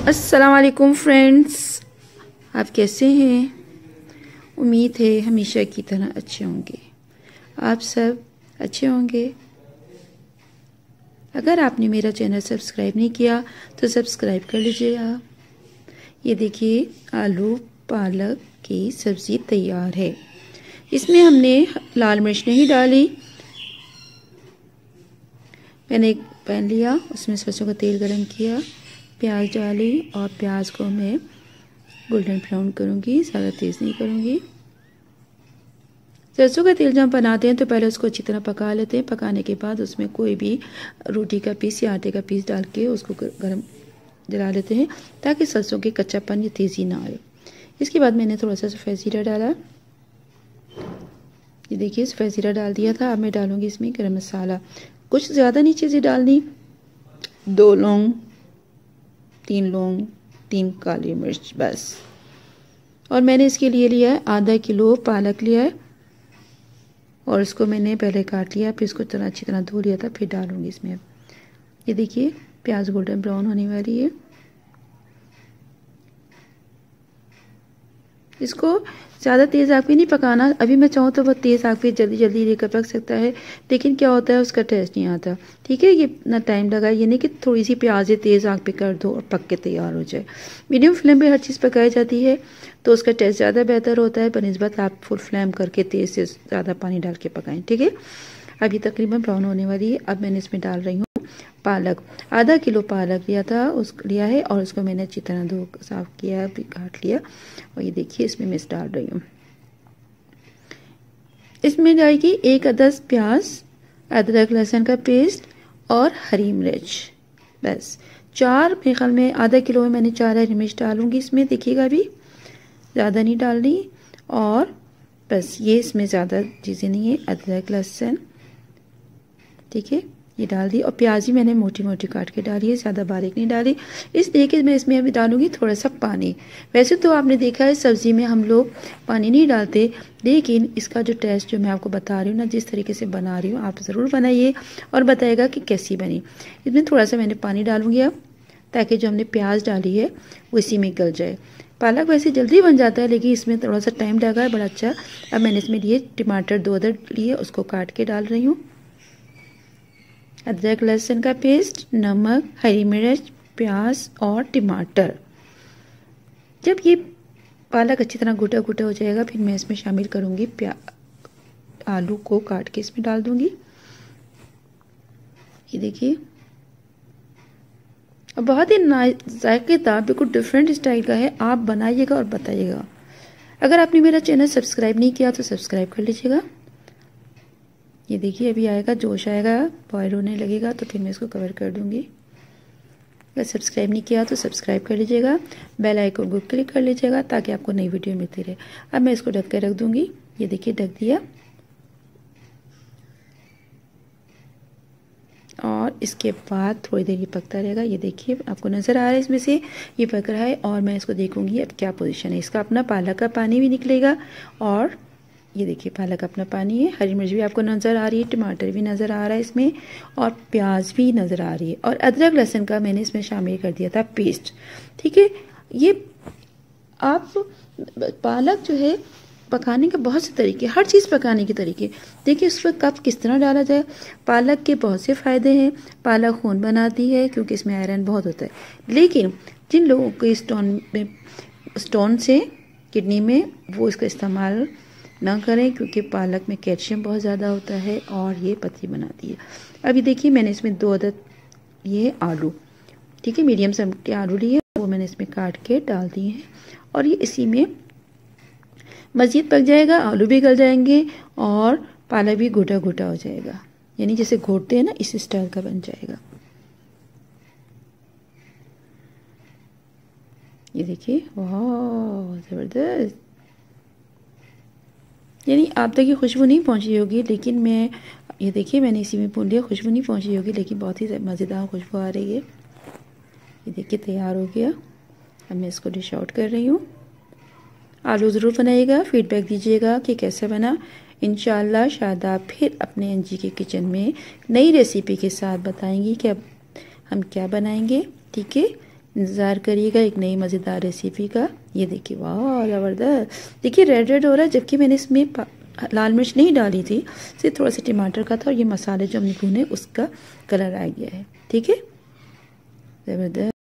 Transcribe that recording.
अस्सलाम वालेकुम फ्रेंड्स, आप कैसे हैं? उम्मीद है हमेशा की तरह अच्छे होंगे। आप सब अच्छे होंगे। अगर आपने मेरा चैनल सब्सक्राइब नहीं किया तो सब्सक्राइब कर लीजिएगा। ये देखिए, आलू पालक की सब्ज़ी तैयार है। इसमें हमने लाल मिर्च नहीं डाली। मैंने एक पैन लिया, उसमें सरसों का तेल गरम किया, प्याज डाली और प्याज को मैं गोल्डन ब्राउन करूँगी, ज़्यादा तेज़ नहीं करूँगी। सरसों का तेल जब हम बनाते हैं तो पहले उसको अच्छी तरह पका लेते हैं। पकाने के बाद उसमें कोई भी रोटी का पीस या आटे का पीस डाल के उसको गरम जला लेते हैं ताकि सरसों के कच्चापन या तेज़ी ना आए। इसके बाद मैंने थोड़ा सा सफ़ेद ज़ीरा डाला। ये देखिए, सफ़ेद ज़ीरा डाल दिया था। अब मैं डालूँगी इसमें गरम मसाला। कुछ ज़्यादा नहीं चीज़ें डालनी, 2 लौंग, 3 लौंग, 3 काली मिर्च बस। और मैंने इसके लिए लिया है आधा किलो पालक लिया है और इसको मैंने पहले काट लिया, फिर इसको अच्छी तरह धो लिया था, फिर डालूंगी इसमें। ये देखिए, प्याज गोल्डन ब्राउन होने वाली है। इसको ज़्यादा तेज़ आग पे नहीं पकाना। अभी मैं चाहूँ तो बहुत तेज़ आग पे जल्दी जल्दी लेकर पक सकता है, लेकिन क्या होता है उसका टेस्ट नहीं आता। ठीक है, ये इतना टाइम लगा, ये नहीं कि थोड़ी सी प्याज तेज़ आग पे कर दो और पक के तैयार हो जाए। मीडियम फ्लेम पे हर चीज़ पकाई जाती है तो उसका टेस्ट ज़्यादा बेहतर होता है बनिस्बत आप फुल फ्लेम करके तेज़ से ज़्यादा पानी डाल के पकाएं। ठीक है, अभी तकरीबन ब्राउन होने वाली है। अब मैंने इसमें डाल रही हूँ पालक। आधा किलो पालक लिया था, उसको लिया है और उसको मैंने अच्छी तरह धो साफ़ किया, फिर काट लिया। और ये देखिए, इसमें मैं डाल रही हूँ। इसमें जाएगी 1 अदद प्याज, अदरक लहसुन का पेस्ट और हरी मिर्च बस। 4 मेरे ख्याल में आधा किलो में मैंने 4 हरी मिर्च डालूंगी इसमें, देखिएगा अभी ज़्यादा नहीं डालनी। और बस ये इसमें ज़्यादा चीज़ें नहीं है, अदरक लहसुन, ठीक है, ये डाल दी। और प्याज ही मैंने मोटी मोटी काट के डाली है, ज़्यादा बारीक नहीं डाली, इसलिए कि मैं इसमें अभी डालूंगी थोड़ा सा पानी। वैसे तो आपने देखा है सब्ज़ी में हम लोग पानी नहीं डालते, लेकिन इसका जो टेस्ट जो मैं आपको बता रही हूँ ना, जिस तरीके से बना रही हूँ, आप ज़रूर बनाइए और बताइएगा कि कैसी बनी। इसमें थोड़ा सा मैंने पानी डालूंगी अब, ताकि जो हमने प्याज डाली है वो इसी में गल जाए। पालक वैसे जल्दी बन जाता है, लेकिन इसमें थोड़ा सा टाइम लगा है, बड़ा अच्छा। अब मैंने इसमें लिए टमाटर 2 अदद लिए, उसको काट के डाल रही हूँ, अदरक लहसुन का पेस्ट, नमक, हरी मिर्च, प्याज और टमाटर। जब ये पालक अच्छी तरह घुटा घुटा हो जाएगा, फिर मैं इसमें शामिल करूँगी आलू को काट के इसमें डाल दूँगी। ये देखिए, अब बहुत ही जायकेदार, बिल्कुल डिफरेंट स्टाइल का है। आप बनाइएगा और बताइएगा। अगर आपने मेरा चैनल सब्सक्राइब नहीं किया तो सब्सक्राइब कर लीजिएगा। ये देखिए, अभी आएगा, जोश आएगा, बॉयल होने लगेगा तो फिर मैं इसको कवर कर दूंगी। अगर सब्सक्राइब नहीं किया तो सब्सक्राइब कर लीजिएगा, बेल आइकन को क्लिक कर लीजिएगा ताकि आपको नई वीडियो मिलती रहे। अब मैं इसको ढक कर रख दूंगी। ये देखिए, ढक दिया और इसके बाद थोड़ी देर ये पकता रहेगा। ये देखिए, आपको नज़र आ रहा है इसमें से ये पक रहा है और मैं इसको देखूंगी अब क्या पोजीशन है इसका। अपना पालक का पानी भी निकलेगा और ये देखिए, पालक अपना पानी है, हरी मिर्च भी आपको नज़र आ रही है, टमाटर भी नज़र आ रहा है इसमें और प्याज भी नज़र आ रही है और अदरक लहसुन का मैंने इसमें शामिल कर दिया था पेस्ट। ठीक है, ये आप पालक जो है पकाने के बहुत से तरीके, हर चीज़ पकाने के तरीके देखिए, उस पर कब किस तरह डाला जाए। पालक के बहुत से फ़ायदे हैं। पालक खून बनाती है क्योंकि इसमें आयरन बहुत होता है, लेकिन जिन लोगों को स्टोन से किडनी में, वो इसका इस्तेमाल ना करें क्योंकि पालक में कैल्शियम बहुत ज़्यादा होता है और ये पतली बनाती है। अभी देखिए, मैंने इसमें 2 अदद ये आलू, ठीक है, मीडियम साइज के आलू लिए, वो मैंने इसमें काट के डाल दिए हैं और ये इसी में मज़ीद पक जाएगा। आलू भी गल जाएंगे और पालक भी घुटा घुटा हो जाएगा, यानी जैसे घोटते हैं ना, इस स्टाइल का बन जाएगा। ये देखिए, वाह ज़बरदस्त। यानी आप तक ये खुशबू नहीं पहुंची होगी, लेकिन मैं ये देखिए, मैंने इसी में भून लिया, खुशबू नहीं पहुंची होगी लेकिन बहुत ही मज़ेदार खुशबू आ रही है। ये देखिए, तैयार हो गया। अब मैं इसको डिश आउट कर रही हूँ। आलू ज़रूर बनाइएगा, फीडबैक दीजिएगा कि कैसे बना। इंशाल्लाह शायद आप फिर अपने एनजी के किचन में नई रेसिपी के साथ बताएंगी कि अब हम क्या बनाएंगे। ठीक है, इंतज़ार करिएगा एक नई मज़ेदार रेसिपी का। ये देखिए वाह ज़बरदस्त, देखिए रेड रेड हो रहा है, जबकि मैंने इसमें लाल मिर्च नहीं डाली थी, सिर्फ थोड़ा सा टमाटर का था और ये मसाले जो हमने भुने उसका कलर आ गया है। ठीक है, ज़बरदस्त।